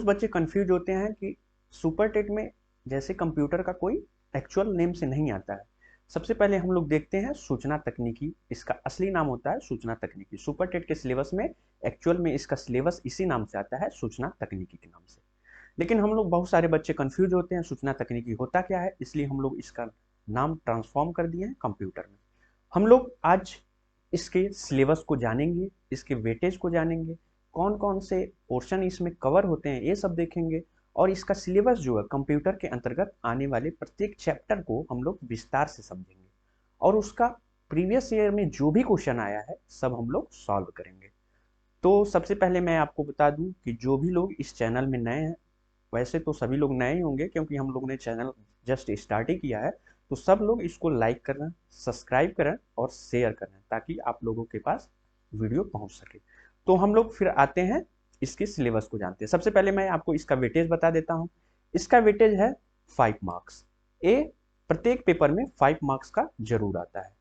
बच्चे कंफ्यूज होते हैं कि सुपर टेट में जैसे कंप्यूटर का कोई एक्चुअल नेम से नहीं आता है। सबसे पहले हम लोग देखते हैं सूचना तकनीकी, इसका असली नाम होता है सूचना तकनीकी। सुपर टेट के सिलेबस में एक्चुअल में इसका सिलेबस इसी नाम से आता है, सूचना तकनीकी के नाम से। लेकिन हम लोग बहुत सारे बच्चे कंफ्यूज होते हैं सूचना तकनीकी होता क्या है, इसलिए हम लोग इसका नाम ट्रांसफॉर्म कर दिए हैं कंप्यूटर में। हम लोग आज इसके सिलेबस को जानेंगे, इसके वेटेज को जानेंगे, कौन कौन से पोर्शन इसमें कवर होते हैं ये सब देखेंगे, और इसका सिलेबस जो है कंप्यूटर के अंतर्गत आने वाले प्रत्येक चैप्टर को हम लोग विस्तार से समझेंगे, और उसका प्रीवियस ईयर में जो भी क्वेश्चन आया है सब हम लोग सॉल्व करेंगे। तो सबसे पहले मैं आपको बता दूं कि जो भी लोग इस चैनल में नए हैं, वैसे तो सभी लोग नए ही होंगे क्योंकि हम लोग ने चैनल जस्ट स्टार्ट ही किया है, तो सब लोग इसको लाइक करना, सब्सक्राइब करें और शेयर करें ताकि आप लोगों के पास वीडियो पहुंच सके। तो हम लोग फिर आते हैं इसके सिलेबस को जानते हैं। सबसे पहले मैं आपको इसका वेटेज बता देता हूं। इसका वेटेज है 5 मार्क्स। ये प्रत्येक पेपर में 5 मार्क्स का जरूर आता है।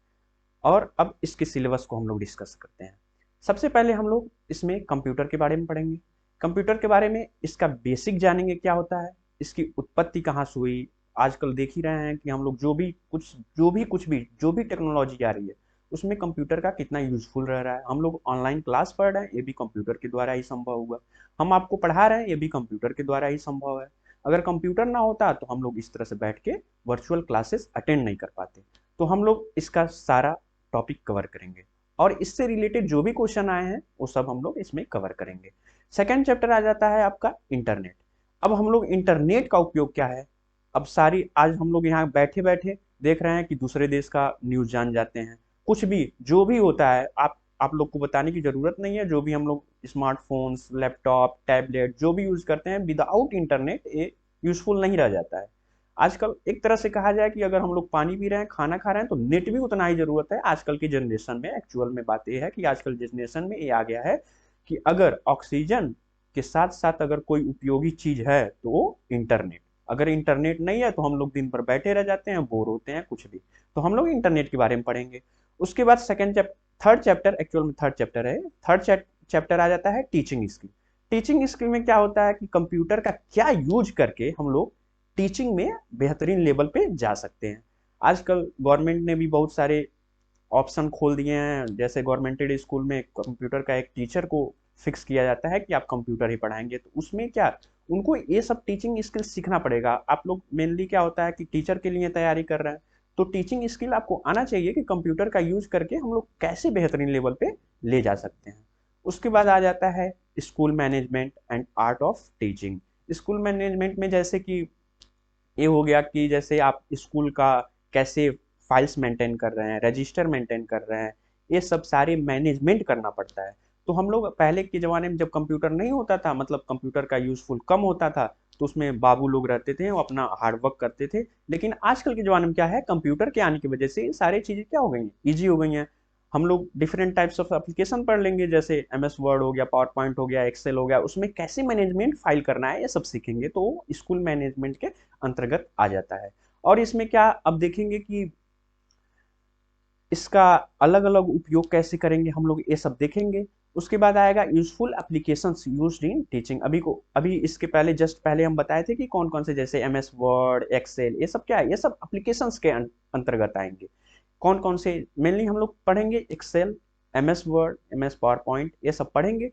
और अब इसके सिलेबस को हम लोग डिस्कस करते हैं। सबसे पहले हम लोग इसमें कंप्यूटर के बारे में पढ़ेंगे। कंप्यूटर के बारे में इसका बेसिक जानेंगे, क्या होता है, इसकी उत्पत्ति कहाँ से हुई। आजकल देख ही रहे हैं कि हम लोग जो भी टेक्नोलॉजी आ रही है उसमें कंप्यूटर का कितना यूजफुल रह रहा है। हम लोग ऑनलाइन क्लास पढ़ रहे हैं, ये भी कंप्यूटर के द्वारा ही संभव हुआ। हम आपको पढ़ा रहे हैं, ये भी कंप्यूटर के द्वारा ही संभव है। अगर कंप्यूटर ना होता तो हम लोग इस तरह से बैठ के वर्चुअल क्लासेस अटेंड नहीं कर पाते। तो हम लोग इसका सारा टॉपिक कवर करेंगे, और इससे रिलेटेड जो भी क्वेश्चन आए हैं वो सब हम लोग इसमें कवर करेंगे। सेकेंड चैप्टर आ जाता है आपका इंटरनेट। अब हम लोग इंटरनेट का उपयोग क्या है, अब सारी आज हम लोग यहाँ बैठे बैठे देख रहे हैं कि दूसरे देश का न्यूज जान जाते हैं। कुछ भी जो भी होता है आप लोग को बताने की जरूरत नहीं है। जो भी हम लोग स्मार्टफोन्स, लैपटॉप, टैबलेट जो भी यूज करते हैं, विदाउट इंटरनेट ये यूजफुल नहीं रह जाता है। आजकल एक तरह से कहा जाए कि अगर हम लोग पानी पी रहे हैं, खाना खा रहे हैं, तो नेट भी उतना ही जरूरत है आजकल की जनरेशन में। एक्चुअल में बात यह है कि आजकल जनरेशन में ये आ गया है कि अगर ऑक्सीजन के साथ साथ अगर कोई उपयोगी चीज है तो वो इंटरनेट। अगर इंटरनेट नहीं है तो हम लोग दिन भर बैठे रह जाते हैं, बोर होते हैं, कुछ भी। तो हम लोग इंटरनेट के बारे में पढ़ेंगे। उसके बाद थर्ड चैप्टर, एक्चुअल में थर्ड चैप्टर है, थर्ड चैप्टर आ जाता है टीचिंग स्किल। टीचिंग स्किल में क्या होता है कि कंप्यूटर का क्या यूज करके हम लोग टीचिंग में बेहतरीन लेवल पे जा सकते हैं। आजकल गवर्नमेंट ने भी बहुत सारे ऑप्शन खोल दिए हैं। जैसे गवर्नमेंटेड स्कूल में कंप्यूटर का एक टीचर को फिक्स किया जाता है कि आप कंप्यूटर ही पढ़ाएंगे, तो उसमें क्या उनको ये सब टीचिंग स्किल सीखना पड़ेगा। आप लोग मेनली क्या होता है कि टीचर के लिए तैयारी कर रहे हैं, तो टीचिंग स्किल आपको आना चाहिए कि कंप्यूटर का यूज करके हम लोग कैसे बेहतरीन लेवल पे ले जा सकते हैं। उसके बाद आ जाता है school management and art of teaching. School management में जैसे कि ये हो गया कि जैसे आप स्कूल का कैसे फाइल्स मेंटेन कर रहे हैं, रजिस्टर मेंटेन कर रहे हैं, ये सब सारे मैनेजमेंट करना पड़ता है। तो हम लोग पहले के ज़माने में जब कंप्यूटर नहीं होता था, मतलब कंप्यूटर का यूज़फुल कम होता था, तो उसमें बाबू लोग रहते थे, वो अपना हार्ड वर्क करते थे। लेकिन आजकल के ज़माने में क्या है, कंप्यूटर के आने की वजह से ये सारी चीज़ें क्या हो गई हैं, ईजी हो गई हैं। हम लोग डिफरेंट टाइप्स ऑफ एप्लीकेशन पढ़ लेंगे, जैसे MS वर्ड हो गया, पावर पॉइंट हो गया, एक्सेल हो गया, उसमें कैसे मैनेजमेंट फाइल करना है ये सब सीखेंगे, तो स्कूल मैनेजमेंट के अंतर्गत आ जाता है। और इसमें क्या अब देखेंगे कि इसका अलग अलग उपयोग कैसे करेंगे, हम लोग ये सब देखेंगे। उसके बाद आएगा useful applications used in teaching. अभी इसके पहले जस्ट पहले हम बताए थे कि कौन कौन से, जैसे MS वर्ड, एक्सेल, ये सब क्या है, ये सब एप्लीकेशंस के अंतर्गत आएंगे। कौन कौन से मेनली हम लोग पढ़ेंगे, Excel, MS Word, MS PowerPoint, ये सब पढ़ेंगे,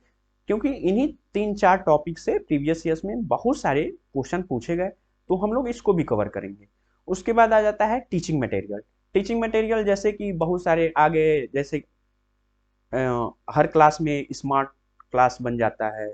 क्योंकि इन्हीं 3-4 टॉपिक से प्रीवियस ईयर्स में बहुत सारे क्वेश्चन पूछे गए, तो हम लोग इसको भी कवर करेंगे। उसके बाद आ जाता है टीचिंग मटेरियल। टीचिंग मटेरियल जैसे कि बहुत सारे आ गए, जैसे हर क्लास में स्मार्ट क्लास बन जाता है,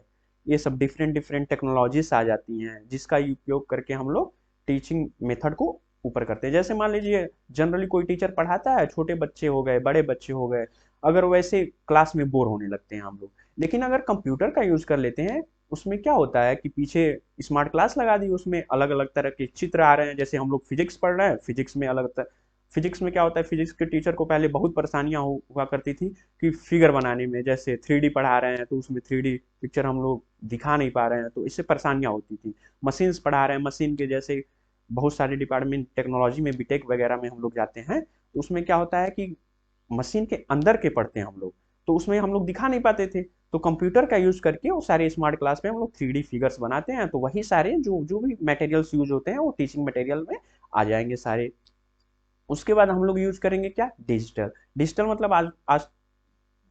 ये सब डिफरेंट डिफरेंट टेक्नोलॉजीज आ जाती हैं जिसका उपयोग करके हम लोग टीचिंग मेथड को ऊपर करते हैं। जैसे मान लीजिए जनरली कोई टीचर पढ़ाता है, छोटे बच्चे हो गए, बड़े बच्चे हो गए, अगर वैसे क्लास में बोर होने लगते हैं हम लोग, लेकिन अगर कंप्यूटर का यूज कर लेते हैं, उसमें क्या होता है कि पीछे स्मार्ट क्लास लगा दी, उसमें अलग अलग तरह के चित्र आ रहे हैं। जैसे हम लोग फिजिक्स पढ़ रहे हैं, फिजिक्स में फिजिक्स में क्या होता है, फिजिक्स के टीचर को पहले बहुत परेशानियां हुआ करती थी कि फिगर बनाने में, जैसे 3D पढ़ा रहे हैं तो उसमें 3D पिक्चर हम लोग दिखा नहीं पा रहे हैं, तो इससे परेशानियां होती थी। मशीन्स पढ़ा रहे हैं, मशीन के जैसे बहुत सारे डिपार्टमेंट टेक्नोलॉजी में, बीटेक वगैरह में हम लोग जाते हैं, तो उसमें क्या होता है कि मशीन के अंदर के पढ़ते हैं हम लोग, तो उसमें हम लोग दिखा नहीं पाते थे। तो कंप्यूटर का यूज़ करके वो सारे स्मार्ट क्लास में हम लोग 3D फिगर्स बनाते हैं, तो वही सारे जो जो भी मटेरियल्स यूज होते हैं वो टीचिंग मटेरियल में आ जाएंगे सारे। उसके बाद हम लोग यूज करेंगे क्या, डिजिटल। डिजिटल मतलब आज आज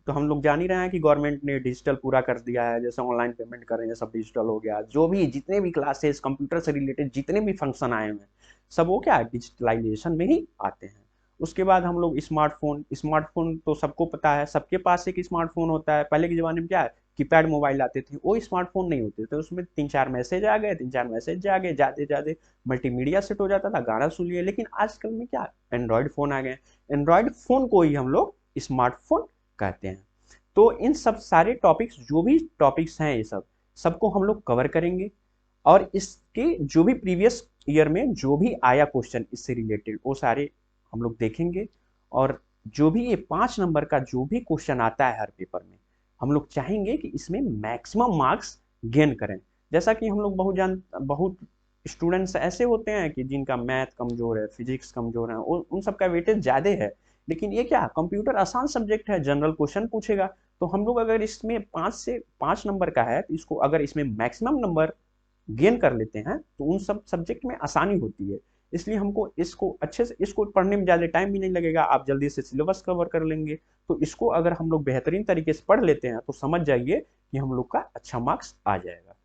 तो हम लोग जान ही रहे हैं कि गवर्नमेंट ने डिजिटल पूरा कर दिया है, जैसे ऑनलाइन पेमेंट कर रहे हैं सब डिजिटल हो गया, जो भी जितने भी क्लासेस कंप्यूटर से रिलेटेड जितने भी फंक्शन आए हुए हैं सब वो क्या डिजिटलाइजेशन में ही आते हैं। उसके बाद हम लोग स्मार्टफोन। स्मार्टफोन तो सबको पता है, सबके पास एक स्मार्टफोन होता है। पहले के जमाने में क्या है, कीपैड मोबाइल आते थे, वो स्मार्टफोन नहीं होते थे, उसमें 3-4 मैसेज आ गए ज्यादा ज्यादा मल्टीमीडिया सेट हो जाता था, गाना सुन लिए। लेकिन आजकल में क्या, एंड्रॉयड फोन आ गए, एंड्रॉयड फोन को ही हम लोग स्मार्टफोन कहते हैं। तो इन सब सारे टॉपिक्स, जो भी टॉपिक्स हैं ये सब सबको हम लोग कवर करेंगे, और इसके जो भी प्रीवियस ईयर में जो भी आया क्वेश्चन इससे रिलेटेड वो सारे हम लोग देखेंगे। और जो भी ये 5 नंबर का जो भी क्वेश्चन आता है हर पेपर में, हम लोग चाहेंगे कि इसमें मैक्सिमम मार्क्स गेन करें। जैसा कि हम लोग बहुत स्टूडेंट्स ऐसे होते हैं कि जिनका मैथ कमजोर है, फिजिक्स कमजोर है, उन सबका वेटेज ज्यादा है। लेकिन ये क्या, कंप्यूटर आसान सब्जेक्ट है, जनरल क्वेश्चन पूछेगा। तो हम लोग अगर इसमें 5 नंबर का है, तो इसको अगर इसमें मैक्सिमम नंबर गेन कर लेते हैं तो उन सब सब्जेक्ट में आसानी होती है। इसलिए हमको इसको अच्छे से, इसको पढ़ने में ज़्यादा टाइम भी नहीं लगेगा, आप जल्दी से सिलेबस कवर कर लेंगे। तो इसको अगर हम लोग बेहतरीन तरीके से पढ़ लेते हैं तो समझ जाइए कि हम लोग का अच्छा मार्क्स आ जाएगा।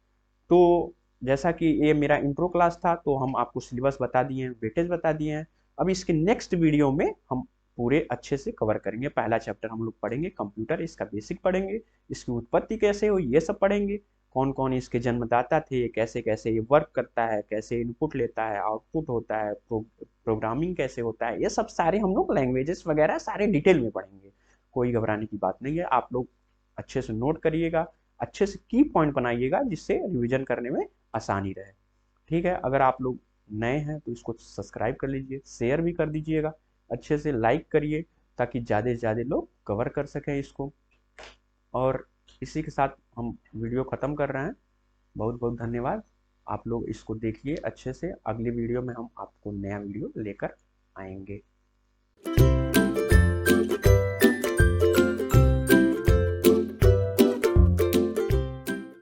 तो जैसा कि ये मेरा इंट्रो क्लास था, तो हम आपको सिलेबस बता दिए हैं, वेटेज बता दिए हैं। अब इसके नेक्स्ट वीडियो में हम पूरे अच्छे से कवर करेंगे। पहला चैप्टर हम लोग पढ़ेंगे कंप्यूटर, इसका बेसिक पढ़ेंगे, इसकी उत्पत्ति कैसे हुई ये सब पढ़ेंगे, कौन कौन इसके जन्मदाता थे, कैसे कैसे ये वर्क करता है, कैसे इनपुट लेता है, आउटपुट होता है, प्रोग्रामिंग कैसे होता है, ये सब सारे हम लोग लैंग्वेजेस वगैरह सारे डिटेल में पढ़ेंगे। कोई घबराने की बात नहीं है, आप लोग अच्छे से नोट करिएगा, अच्छे से की पॉइंट बनाइएगा, जिससे रिवीजन करने में आसानी रहे। ठीक है, अगर आप लोग नए हैं तो इसको सब्सक्राइब कर लीजिए, शेयर भी कर दीजिएगा, अच्छे से लाइक करिए, ताकि ज़्यादा से ज़्यादा लोग कवर कर सकें इसको। और इसी के साथ हम वीडियो ख़त्म कर रहे हैं। बहुत बहुत धन्यवाद। आप लोग इसको देखिए अच्छे से, अगली वीडियो में हम आपको नया वीडियो लेकर आएंगे।